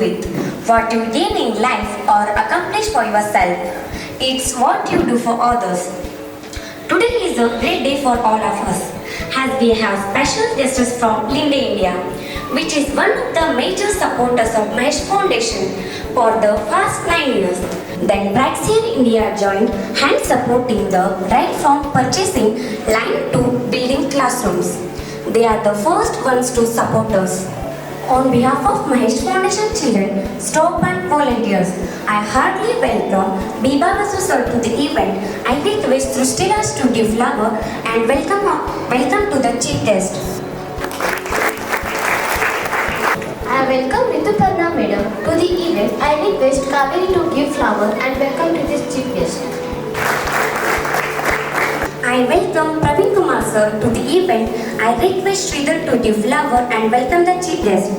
with what you gain in life or accomplish for yourself. It's what you do for others. Today is a great day for all of us as we have special guests from Linde India, which is one of the major supporters of Mahesh Foundation for the past 9 years. Then Praxair India joined hand supporting the right from purchasing land to building classrooms. They are the first ones to support us. On behalf of Mahesh Foundation Children, staff and volunteers, I heartily welcome Biba Basu sir to the event. I request Srustiras to give flower and welcome to the chief guest. I welcome Rituparna madam to the event. I request Kaveri to give flower and welcome to this chief guest. I welcome Praveen Kumar sir to the event. I request Sridhar to give flower and welcome the chief guest.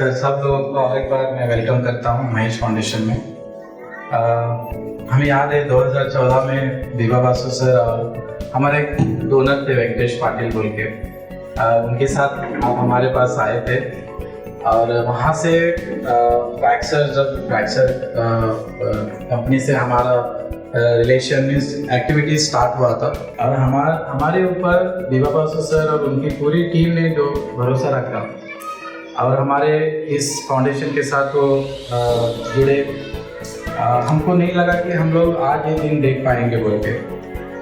Sir सब लोगों को और एक बार मैं welcome करता हूँ Mahesh foundation में। हमें याद है 2014 में बीबा बासु सर और हमारे एक डोनर थे वेंकटेश पाटिल बोल के, उनके साथ आप हमारे पास आए थे और वहाँ से प्रैक्सर कंपनी से हमारा रिलेशन एक्टिविटी स्टार्ट हुआ था और हमारे ऊपर बीबा बासु सर और उनकी पूरी टीम ने जो भरोसा रखा और हमारे इस फाउंडेशन के साथ वो जुड़े, हमको नहीं लगा कि हम लोग आज ये दिन देख पाएंगे बोल के।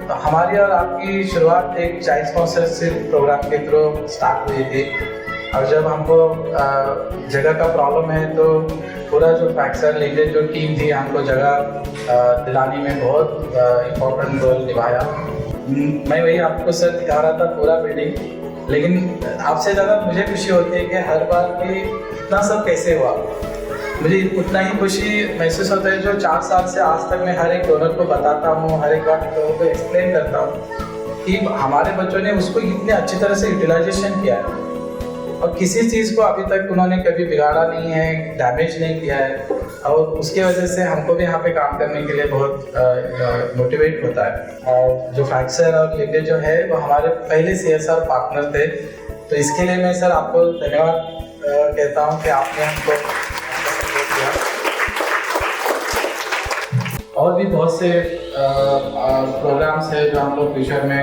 तो हमारी और आपकी शुरुआत एक चाइल्ड स्पॉन्सरशिप प्रोग्राम के थ्रू स्टार्ट हुई थी और जब हमको जगह का प्रॉब्लम है तो पूरा जो प्रैक्सर लिंडे जो टीम थी हमको जगह दिलाने में बहुत इम्पोर्टेंट रोल निभाया। मैं वही आपको सर दिखा रहा था पूरा बिल्डिंग, लेकिन आपसे ज़्यादा मुझे खुशी होती है कि हर बार कि इतना सब कैसे हुआ। मुझे उतना ही खुशी महसूस होता है जो 4 साल से आज तक मैं हर एक डोनर को बताता हूँ, हर एक बार लोगों को एक्सप्लेन करता हूँ कि हमारे बच्चों ने उसको इतने अच्छी तरह से यूटिलाइजेशन किया है और किसी चीज़ को अभी तक उन्होंने कभी बिगाड़ा नहीं है, डैमेज नहीं किया है और उसके वजह से हमको भी यहाँ पे काम करने के लिए बहुत मोटिवेट होता है। और जो प्रैक्सर और लिंडे जो है वो हमारे पहले CSR पार्टनर थे, तो इसके लिए मैं सर आपको धन्यवाद कहता हूँ कि आपने हमको सपोर्ट किया। और भी बहुत से प्रोग्राम्स है जो हम लोग फ्यूचर में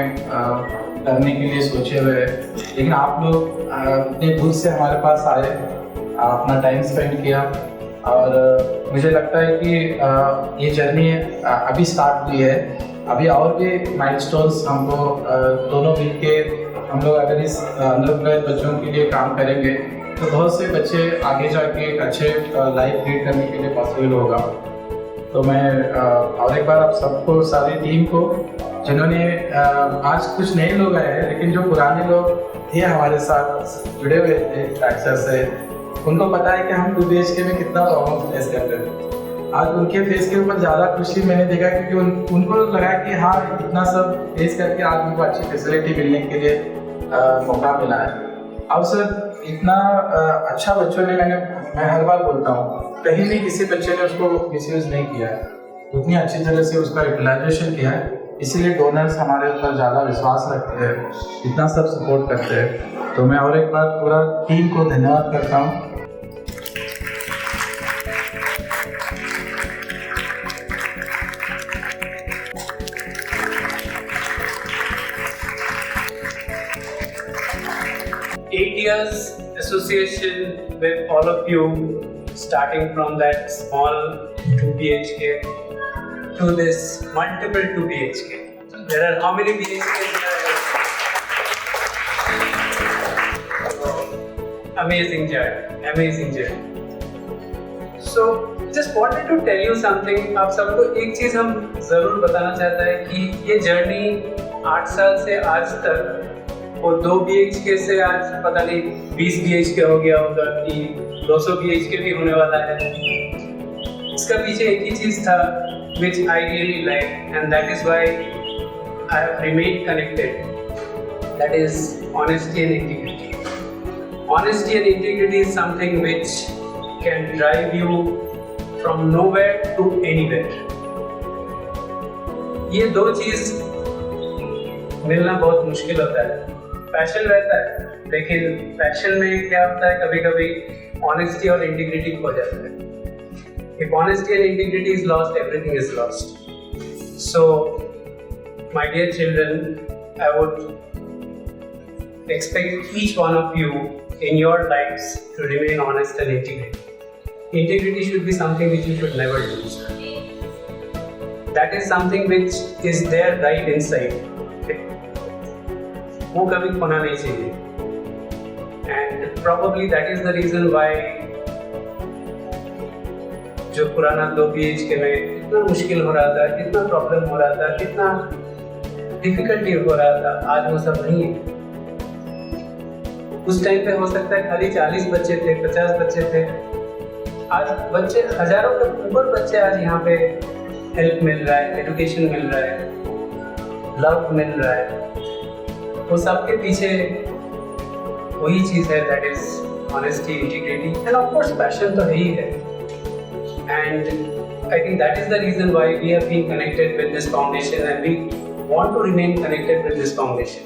करने के लिए सोचे हुए हैं, लेकिन आप लोग इतने दूर से हमारे पास आए, अपना टाइम स्पेंड किया और मुझे लगता है कि ये जर्नी अभी स्टार्ट हुई है। अभी और भी माइलस्टोन्स हमको दोनों मिल के हम लोग अगर इस अंडर बच्चों के लिए काम करेंगे तो बहुत से बच्चे आगे जाके एक अच्छे लाइफ लीड करने के लिए पॉसिबल होगा। तो मैं और एक बार आप सबको, सारी टीम को जिन्होंने आज कुछ नए लोग आए हैं लेकिन जो पुराने लोग थे हमारे साथ जुड़े हुए थे प्रैक्सर से, उनको पता है कि हम 2 BHK में कितना प्रॉब्लम फेस करते थे। आज उनके फेस के ऊपर ज़्यादा खुशी मैंने देखा क्योंकि उनको लगा कि हाँ इतना सब फेस करके आज उनको अच्छी फैसिलिटी मिलने के लिए मौका मिला है। अब सर इतना अच्छा बच्चों ने, मैं हर बार बोलता हूँ कहीं भी किसी बच्चे ने उसको मिसयूज़ नहीं किया है, उतनी अच्छी तरह से उसका यूटिलाइजेशन किया है, इसीलिए डोनर्स हमारे ऊपर ज़्यादा विश्वास रखते हैं, इतना सब सपोर्ट करते हैं। तो मैं और एक बार पूरा टीम को धन्यवाद करता हूँ। Eight years association with all of you, starting from that small 2 BHK to this multiple 2 BHK. There are how many BHKs there? Amazing journey, amazing journey. So just wanted to tell you something. आप सबको एक चीज़ हम ज़रूर बताना चाहते हैं कि ये जर्नी 8 साल से आज तक वो 2 BHK से आज पता नहीं 20 BHK हो गया होगा कि 200 BHK भी होने वाला है। इसका पीछे एक ही चीज़ था which I really like and that is why I have remained connected. That is honesty and integrity. Honesty and integrity is something which can drive you from nowhere to anywhere. ये दो चीज मिलना बहुत मुश्किल होता है। पैशन रहता है, लेकिन पैशन में क्या होता है, कभी कभी ऑनेस्टी और इंटीग्रिटी खो जाता है। If honesty and integrity is lost, everything is lost. So, my dear children, I would expect each one of you in your lives to remain honest and integrated. Integrity should be something which you should never lose. That is something which is there right inside. वो कभी खोना नहीं चाहिए। And probably that is the reason why जो पुराना 2 PHK में इतना मुश्किल हो रहा था, इतना प्रॉब्लम हो रहा था, इतना डिफिकल्टी हो रहा था, आज वो सब नहीं है। उस टाइम पे हो सकता है खाली 40 बच्चे थे, 50 बच्चे थे, आज बच्चे हजारों के ऊपर बच्चे आज यहाँ पे हेल्प मिल रहा है, एजुकेशन मिल रहा है, लव मिल रहा है। वो सबके पीछे वही चीज़ है, that is honesty, integrity end of course passion तो है ही है। And I think that is the reason why we have been connected with this foundation and we want to remain connected with this foundation.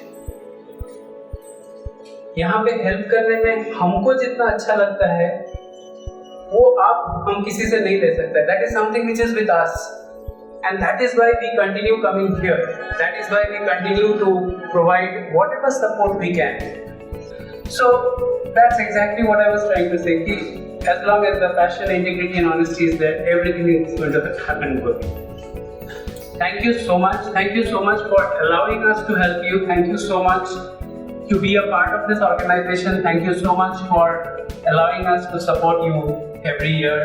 यहाँ पे help करने में हमको जितना अच्छा लगता है वो हम किसी से नहीं ले सकते। That is something which is with us, and that is why we continue coming here. That is why we continue to provide whatever support we can. So that's exactly what I was trying to say. As long as the passion, integrity and honesty is there, everything is going to happen good. Thank you so much. Thank you so much for allowing us to help you. Thank you so much to be a part of this organization. Thank you so much for allowing us to support you every year.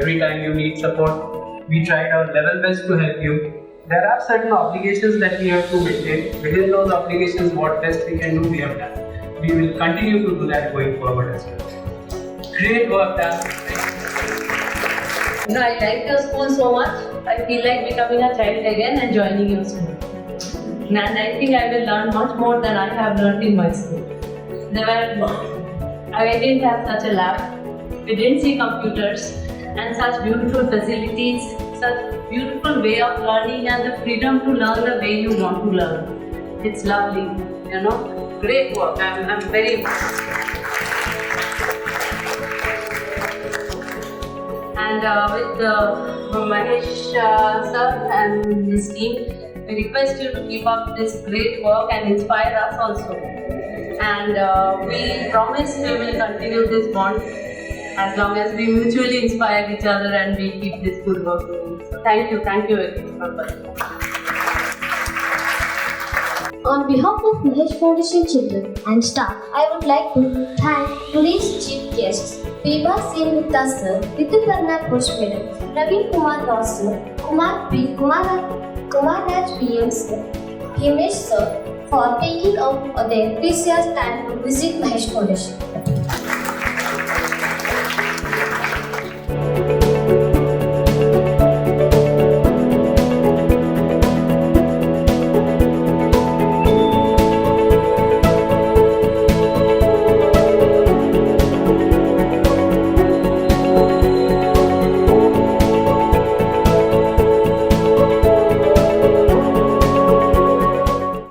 Every time you need support, we tried our level best to help you. There are certain obligations that we have to maintain. Within those obligations, what best we can do, we have done. We will continue to do that going forward as well. Great work, Dan. No, I like your school so much. I feel like becoming a child again and joining your school. And I think I will learn much more than I have learned in my school. I didn't have such a lab. We didn't see computers and such beautiful facilities, such beautiful way of learning and the freedom to learn the way you want to learn. It's lovely, you know. Great work. I'm very impressed. And with Mahesh sir and his team, we request you to keep up this great work and inspire us also. And we promise we will continue this bond as long as we mutually inspire each other and we keep this good work going. So thank you very much. On behalf of Mahesh Foundation children and staff, I would like to thank today's chief guests, Beba Singh Gupta sir, Rituparna Ghosh madam, Praveen Kumar Rao sir, Kumar Raj PM sir, Himesh sir, for taking out their precious time to visit Mahesh Foundation.